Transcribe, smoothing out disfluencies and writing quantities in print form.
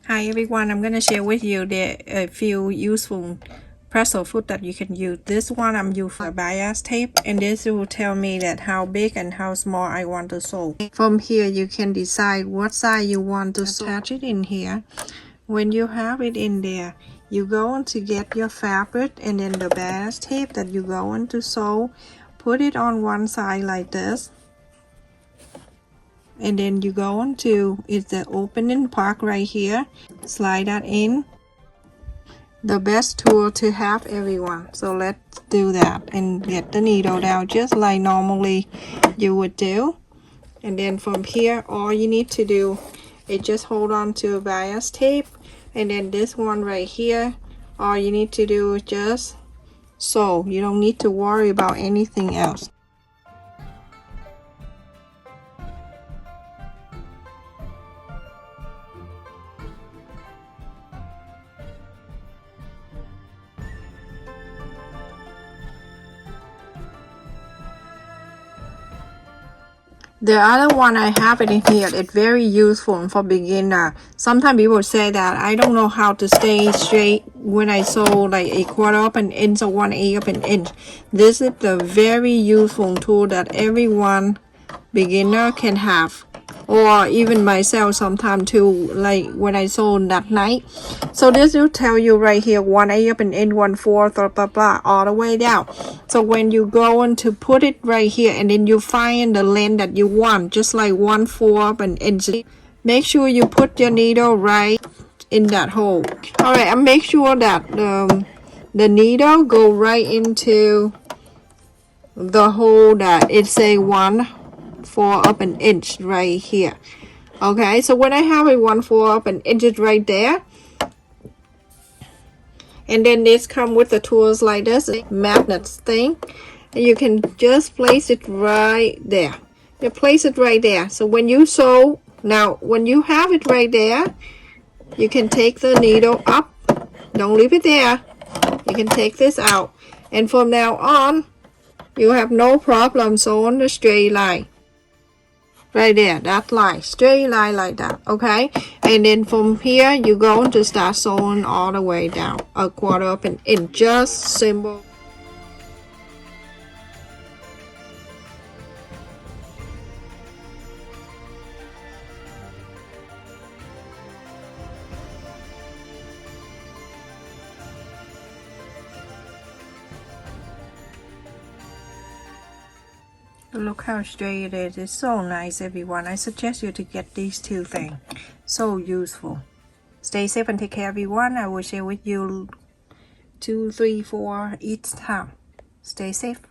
Hi everyone, I'm going to share with you a few useful pretzel foot that you can use. This one I'm using for bias tape, and this will tell me that how big and how small I want to sew. From here you can decide what size you want to attach it in here. When you have it in there, you go on to get your fabric and then the bias tape that you go on to sew. Put it on one side like this. And then you go on to it's the opening part right here, slide that in. The best tool to have, everyone. So let's do that and get the needle down just like normally you would do. And then from here all you need to do is just hold on to a bias tape, and then this one right here, all you need to do is just sew. You don't need to worry about anything else. The other one I have it in here, it's very useful for beginner. Sometimes people say that I don't know how to stay straight when I sew like a quarter of an inch or 1/8 of an inch. This is the very useful tool that everyone beginner can have, or even myself sometimes too, like when I sew that night. So this will tell you right here 1/8 of an inch, 1/4, blah blah blah, all the way down. So when you go on to put it right here, and then you find the length that you want, just like 1/4 of an inch, make sure you put your needle right in that hole. All right, and make sure that the needle go right into the hole that it say 1/4 of an inch right here. Okay, so when I have a 1/4 of an inch right there, and then this come with the tools like this magnets thing, and you can just place it right there. You place it right there. So when you sew, now when you have it right there, you can take the needle up. Don't leave it there. You can take this out, and from now on you have no problem sewing the straight line right there, that line, straight line like that. Okay, and then from here you're going to start sewing all the way down 1/4 of an inch, just simple. Look how straight it is. It's so nice, everyone. I suggest you to get these two things. So useful. Stay safe and take care, everyone. I will share with you 2, 3, 4 each time. Stay safe.